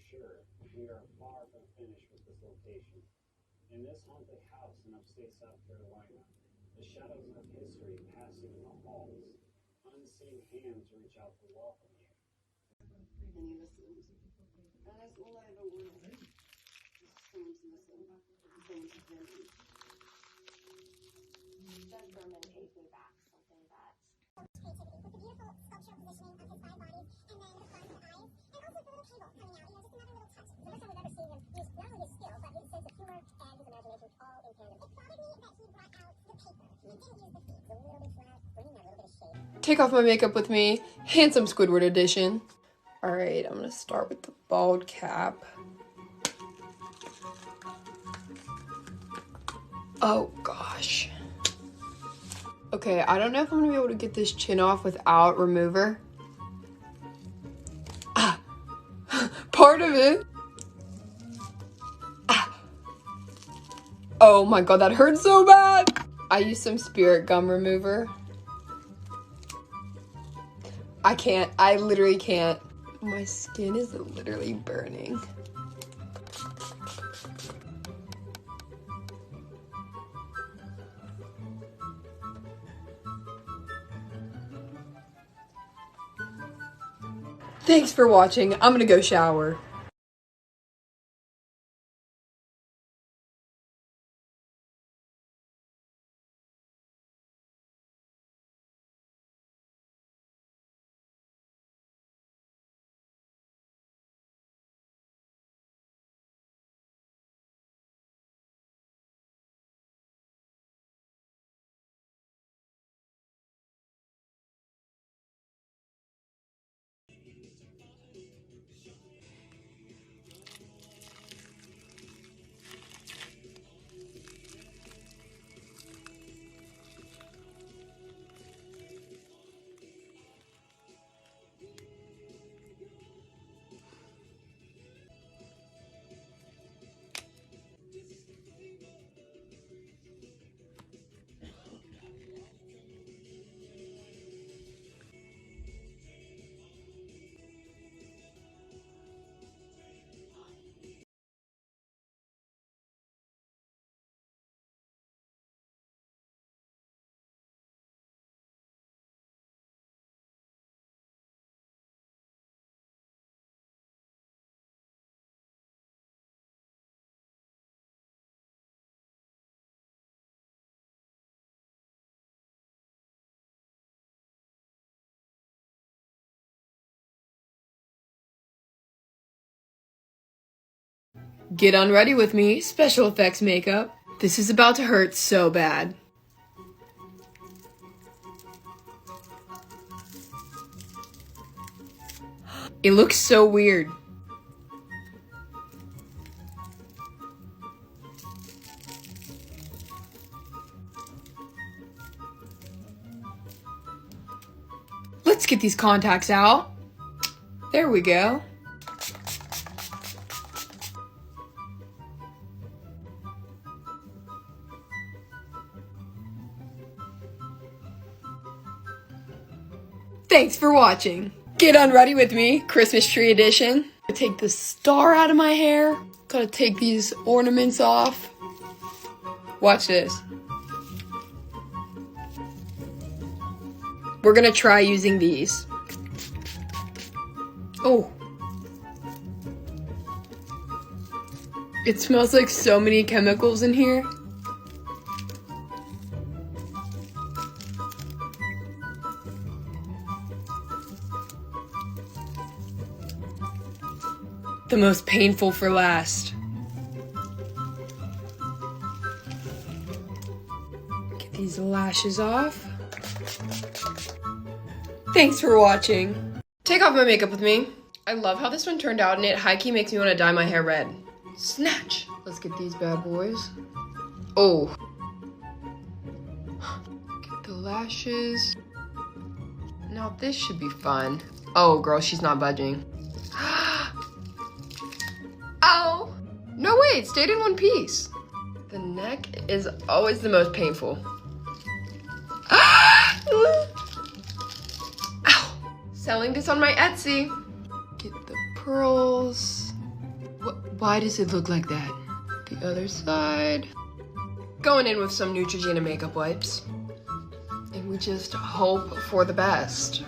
sure, we are far from finished with this location. In this haunted house in upstate South Carolina, the shadows of history passing in the halls, unseen hands reach out to welcome you. And he listens. And that's all I ever wanted. Just someone to listen. Someone to hear me. Doug Berman pays me back something that creativity with the beautiful sculptural positioning of his five bodies, and then the front eyes, and also the little cable coming out, just another little touch. The first time we've ever seen him use not only his skill, but his sense of humor and his imagination all in tandem. It bothered me that he brought out the paper. He didn't use the feet. A little bit flat, bringing that little bit of shape. Take off my makeup with me. Handsome Squidward edition. Alright, I'm gonna start with the bald cap. Oh gosh. Okay, I don't know if I'm gonna be able to get this chin off without remover. Ah, part of it. Ah. Oh my god, that hurts so bad. I used some spirit gum remover. I can't, I literally can't. My skin is literally burning. Thanks for watching. I'm gonna go shower. Get unready with me, special effects makeup. This is about to hurt so bad. It looks so weird. Let's get these contacts out. There we go. Thanks for watching. Get unready with me, Christmas tree edition. I take the star out of my hair. Gotta take these ornaments off. Watch this. We're gonna try using these. Oh. It smells like so many chemicals in here. The most painful for last. Get these lashes off. Thanks for watching. Take off my makeup with me. I love how this one turned out, and it high-key makes me want to dye my hair red. Snatch! Let's get these bad boys. Oh. Get the lashes. Now this should be fun. Oh, girl, she's not budging. Ow! No, wait, it stayed in one piece. The neck is always the most painful. Ow! Selling this on my Etsy. Get the pearls. Why does it look like that? The other side. Going in with some Neutrogena makeup wipes. And we just hope for the best.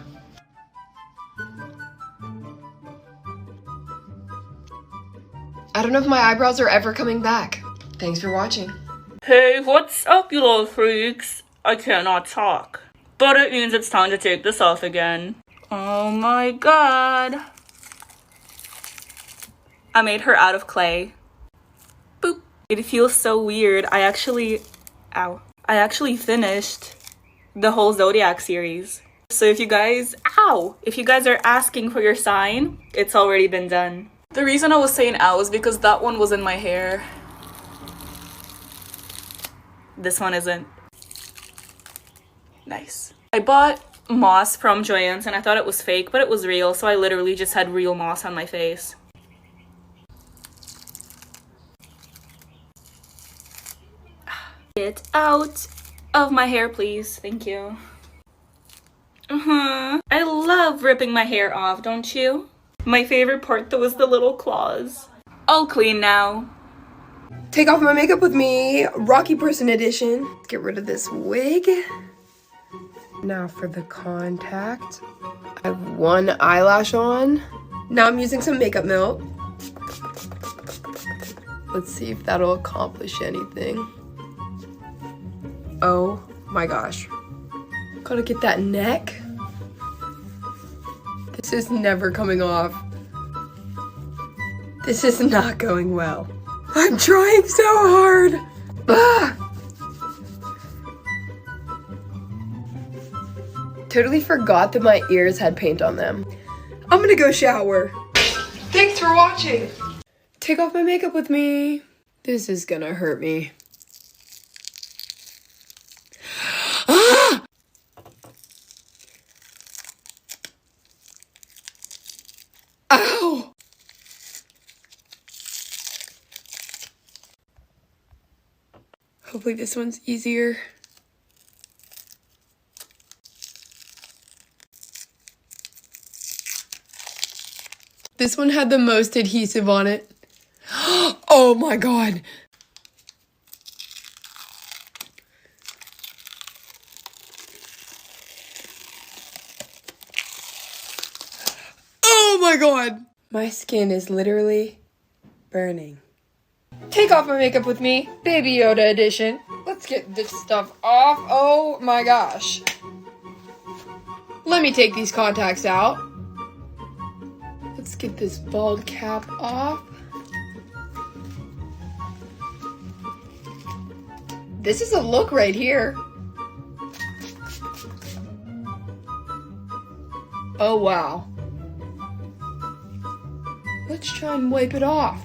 I don't know if my eyebrows are ever coming back. Thanks for watching. Hey, what's up, you little freaks? I cannot talk. But it means it's time to take this off again. Oh my god. I made her out of clay. Boop. It feels so weird. I actually finished the whole Zodiac series. So if you guys are asking for your sign, it's already been done. The reason I was saying ow is because that one was in my hair. This one isn't. Nice. I bought moss from Joann's and I thought it was fake, but it was real, so I literally just had real moss on my face. Get out of my hair, please. Thank you. I love ripping my hair off, don't you? My favorite part though is the little claws. All clean now. Take off my makeup with me, Rocky Person edition. Get rid of this wig. Now for the contact. I have one eyelash on. Now I'm using some makeup milk. Let's see if that'll accomplish anything. Oh my gosh. Gotta get that neck. This is never coming off. This is not going well. I'm trying so hard. Ah! Totally forgot that my ears had paint on them. I'm gonna go shower. Thanks for watching. Take off my makeup with me. This is gonna hurt me. Ah! Ow! Hopefully this one's easier. This one had the most adhesive on it. Oh my god. Oh my god. My skin is literally burning. Take off my makeup with me, Baby Yoda edition. Let's get this stuff off. Oh my gosh. Let me take these contacts out. Let's get this bald cap off. This is a look right here. Oh wow. Let's try and wipe it off.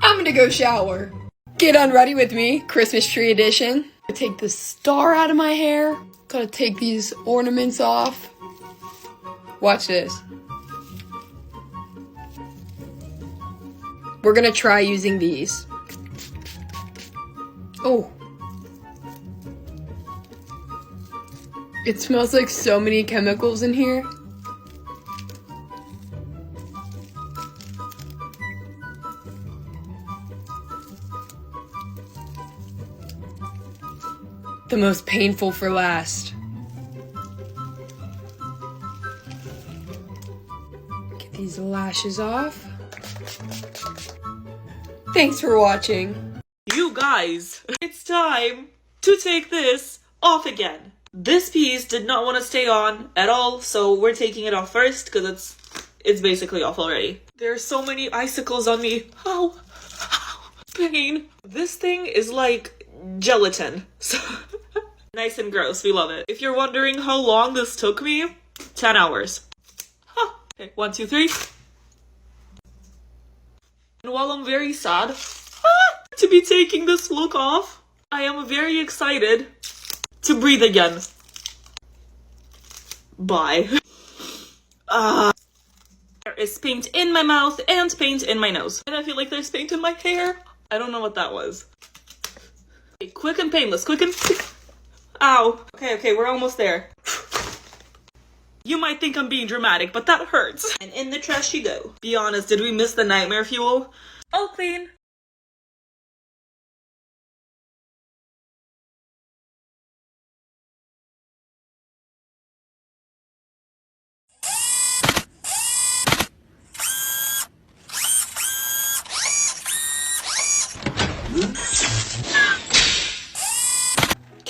I'm gonna go shower. Get unready with me, Christmas tree edition. I take the star out of my hair. Gotta take these ornaments off. Watch this. We're gonna try using these. Oh. It smells like so many chemicals in here. The most painful for last. Get these lashes off. Thanks for watching. You guys, it's time to take this off again. This piece did not want to stay on at all, so we're taking it off first because it's basically off already. There are so many icicles on me. Ow, pain. This thing is like gelatin. So nice and gross. We love it. If you're wondering how long this took me, 10 hours. Huh. Okay, 1, 2, 3. And while I'm very sad to be taking this look off, I am very excited to breathe again. Bye. There is paint in my mouth and paint in my nose. And I feel like there's paint in my hair. I don't know what that was. Okay, quick and painless. Quick and... Ow. Okay, we're almost there. You might think I'm being dramatic, but that hurts. And in the trash you go. Be honest, did we miss the nightmare fuel? All clean.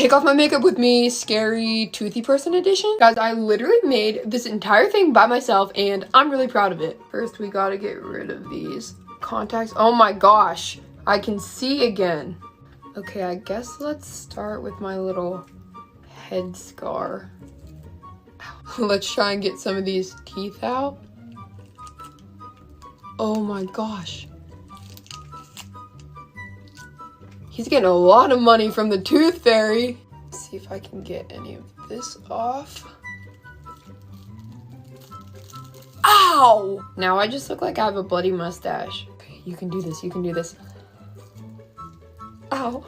Take off my makeup with me, scary toothy person edition. Guys, I literally made this entire thing by myself and I'm really proud of it. First, we gotta get rid of these contacts. Oh my gosh, I can see again. Okay, I guess let's start with my little head scar. Let's try and get some of these teeth out. Oh my gosh. He's getting a lot of money from the tooth fairy. Let's see if I can get any of this off. Ow! Now I just look like I have a bloody mustache. Okay, you can do this, you can do this. Ow.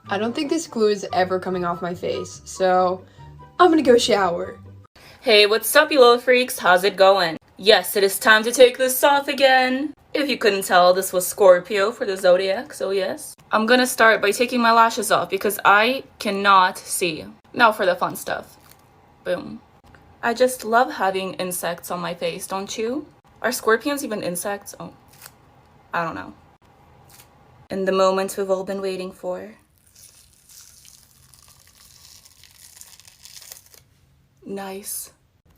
I don't think this glue is ever coming off my face, so I'm gonna go shower. Hey, what's up, you little freaks? How's it going? Yes, it is time to take this off again. If you couldn't tell, this was Scorpio for the zodiac, so yes. I'm gonna start by taking my lashes off because I cannot see. Now for the fun stuff. Boom. I just love having insects on my face, don't you? Are scorpions even insects? Oh, I don't know. And the moment we've all been waiting for. Nice.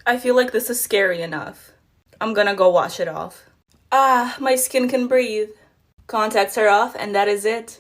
I feel like this is scary enough. I'm gonna go wash it off. Ah, my skin can breathe. Contacts are off and that is it.